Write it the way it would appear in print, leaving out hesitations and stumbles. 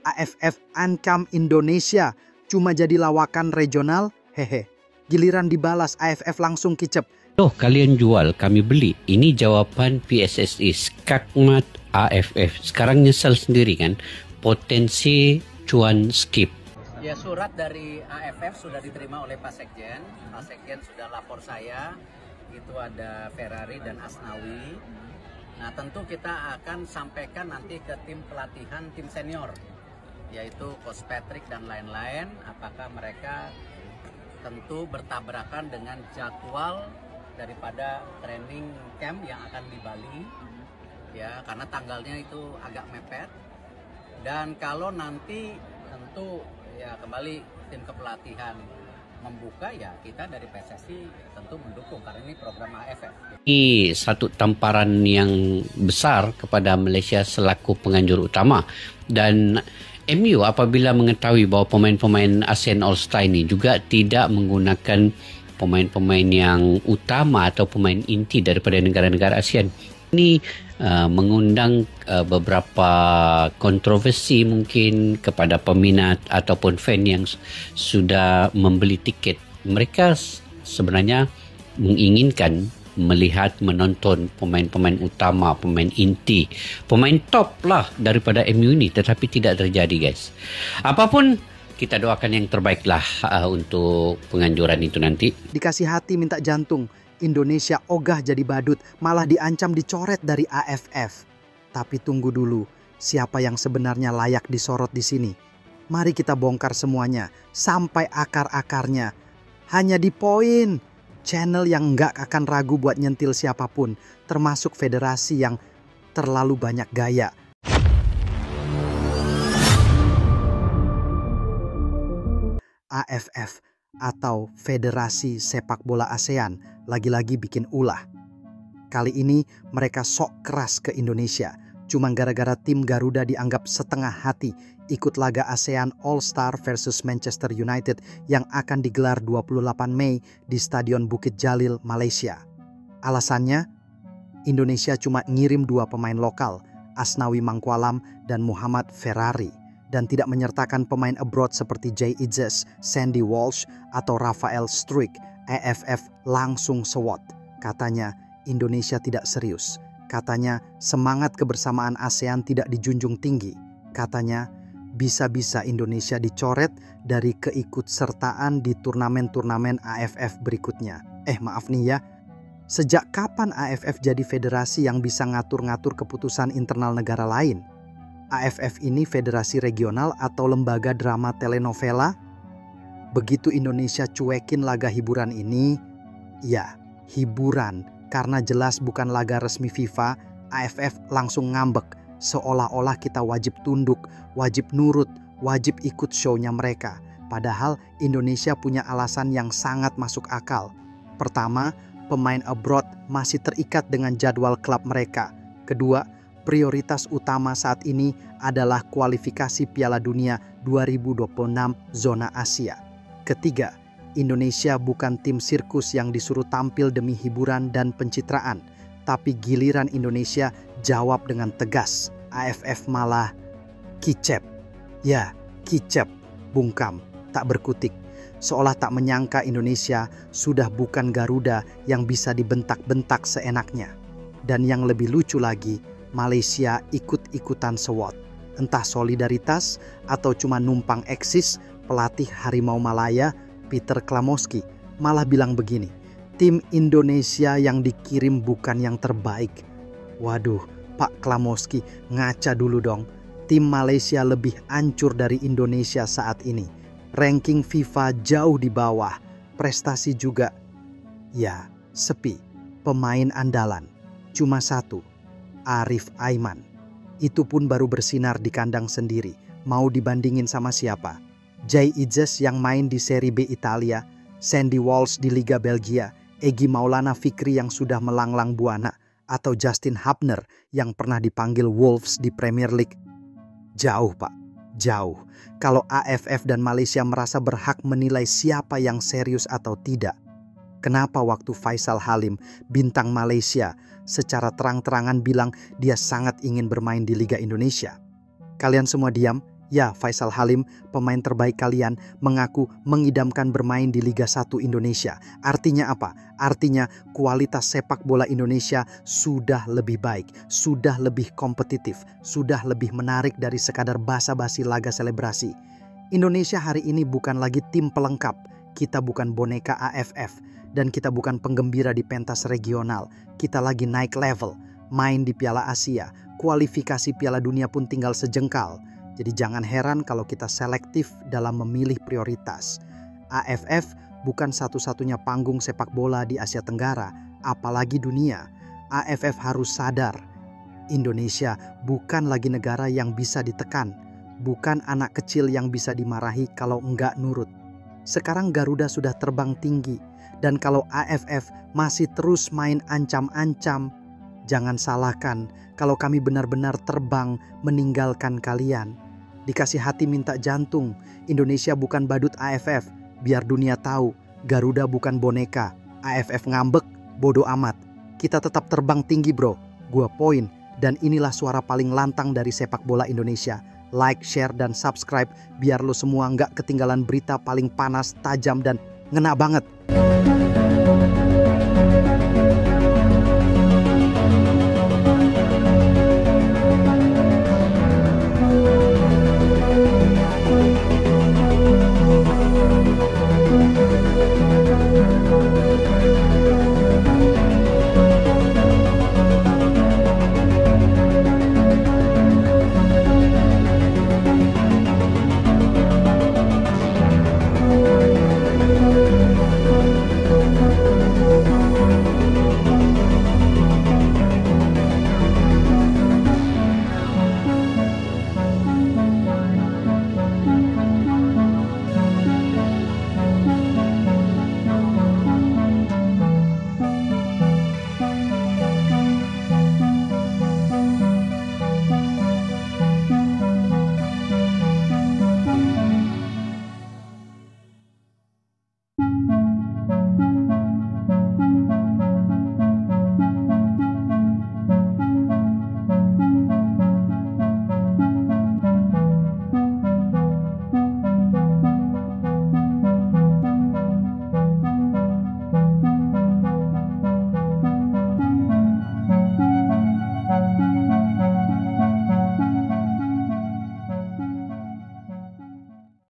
AFF ancam Indonesia cuma jadi lawakan regional, hehe. Giliran dibalas AFF langsung kicep. Oh, kalian jual, kami beli. Ini jawaban PSSI, skakmat AFF. Sekarang nyesel sendiri kan, potensi cuan skip. Ya, surat dari AFF sudah diterima oleh Pak Sekjen. Pak Sekjen sudah lapor saya, itu ada Ferrari dan Asnawi. Nah, tentu kita akan sampaikan nanti ke tim pelatihan tim senior, yaitu Coach Patrick dan lain-lain, apakah mereka tentu bertabrakan dengan jadwal daripada training camp yang akan di Bali, ya, karena tanggalnya itu agak mepet. Dan kalau nanti tentu ya kembali tim kepelatihan membuka, ya kita dari PSSI tentu mendukung karena ini program AFF. Ini satu tamparan yang besar kepada Malaysia selaku penganjur utama, dan MU apabila mengetahui bahawa pemain-pemain ASEAN All-Star ini juga tidak menggunakan pemain-pemain yang utama atau pemain inti daripada negara-negara ASEAN. Ini mengundang beberapa kontroversi mungkin kepada peminat ataupun fan yang sudah membeli tiket. Mereka sebenarnya menginginkan melihat, menonton pemain-pemain utama, pemain inti, pemain top lah daripada MU ini, tetapi tidak terjadi, guys. Apapun, kita doakan yang terbaik lah untuk penganjuran itu nanti. Dikasih hati minta jantung, Indonesia ogah jadi badut, malah diancam dicoret dari AFF. Tapi tunggu dulu, siapa yang sebenarnya layak disorot di sini? Mari kita bongkar semuanya, sampai akar-akarnya. Hanya di Poin, channel yang nggak akan ragu buat nyentil siapapun, termasuk federasi yang terlalu banyak gaya. AFF atau Federasi Sepak Bola ASEAN lagi-lagi bikin ulah. Kali ini mereka sok keras ke Indonesia, cuma gara-gara tim Garuda dianggap setengah hati ikut laga ASEAN All-Star versus Manchester United yang akan digelar 28 Mei di Stadion Bukit Jalil, Malaysia. Alasannya, Indonesia cuma ngirim 2 pemain lokal, Asnawi Mangkualam dan Muhammad Ferrari, dan tidak menyertakan pemain abroad seperti Jay Idzes, Sandy Walsh, atau Rafael Struijk. AFF langsung sewot. Katanya Indonesia tidak serius. Katanya semangat kebersamaan ASEAN tidak dijunjung tinggi. Katanya bisa-bisa Indonesia dicoret dari keikutsertaan di turnamen-turnamen AFF berikutnya. Maaf nih ya, sejak kapan AFF jadi federasi yang bisa ngatur-ngatur keputusan internal negara lain? AFF ini federasi regional atau lembaga drama telenovela? Begitu Indonesia cuekin laga hiburan ini, ya hiburan, karena jelas bukan laga resmi FIFA, AFF langsung ngambek. Seolah-olah kita wajib tunduk, wajib nurut, wajib ikut show-nya mereka. Padahal Indonesia punya alasan yang sangat masuk akal. Pertama, pemain abroad masih terikat dengan jadwal klub mereka. Kedua, prioritas utama saat ini adalah kualifikasi Piala Dunia 2026 zona Asia. Ketiga, Indonesia bukan tim sirkus yang disuruh tampil demi hiburan dan pencitraan. Tapi giliran Indonesia jawab dengan tegas, AFF malah kicep. Ya, kicep, bungkam, tak berkutik. Seolah tak menyangka Indonesia sudah bukan Garuda yang bisa dibentak-bentak seenaknya. Dan yang lebih lucu lagi, Malaysia ikut-ikutan sewot. Entah solidaritas atau cuma numpang eksis, pelatih Harimau Malaya, Peter Klamoski, malah bilang begini, tim Indonesia yang dikirim bukan yang terbaik. Waduh, Pak Klamoski, ngaca dulu dong. Tim Malaysia lebih hancur dari Indonesia saat ini. Ranking FIFA jauh di bawah. Prestasi juga, ya, sepi. Pemain andalan, cuma 1, Arif Aiman. Itu pun baru bersinar di kandang sendiri. Mau dibandingin sama siapa? Jay Idzes yang main di Serie B Italia, Sandy Walsh di Liga Belgia, Egy Maulana Fikri yang sudah melanglang buana, atau Justin Hubner yang pernah dipanggil Wolves di Premier League. Jauh, Pak, jauh. Kalau AFF dan Malaysia merasa berhak menilai siapa yang serius atau tidak, kenapa waktu Faisal Halim, bintang Malaysia, secara terang-terangan bilang dia sangat ingin bermain di Liga Indonesia? Kalian semua diam? Ya, Faisal Halim, pemain terbaik kalian, mengaku mengidamkan bermain di Liga 1 Indonesia. Artinya apa? Artinya kualitas sepak bola Indonesia sudah lebih baik, sudah lebih kompetitif, sudah lebih menarik dari sekadar basa-basi laga selebrasi. Indonesia hari ini bukan lagi tim pelengkap, kita bukan boneka AFF, dan kita bukan penggembira di pentas regional. Kita lagi naik level, main di Piala Asia, kualifikasi Piala Dunia pun tinggal sejengkal. Jadi jangan heran kalau kita selektif dalam memilih prioritas. AFF bukan satu-satunya panggung sepak bola di Asia Tenggara, apalagi dunia. AFF harus sadar, Indonesia bukan lagi negara yang bisa ditekan, bukan anak kecil yang bisa dimarahi kalau enggak nurut. Sekarang Garuda sudah terbang tinggi, dan kalau AFF masih terus main ancam-ancam, jangan salahkan kalau kami benar-benar terbang meninggalkan kalian. Dikasih hati minta jantung, Indonesia bukan badut AFF. Biar dunia tahu, Garuda bukan boneka. AFF ngambek, bodo amat. Kita tetap terbang tinggi bro. Gua Poin, dan inilah suara paling lantang dari sepak bola Indonesia. Like, share, dan subscribe biar lo semua nggak ketinggalan berita paling panas, tajam, dan ngena banget.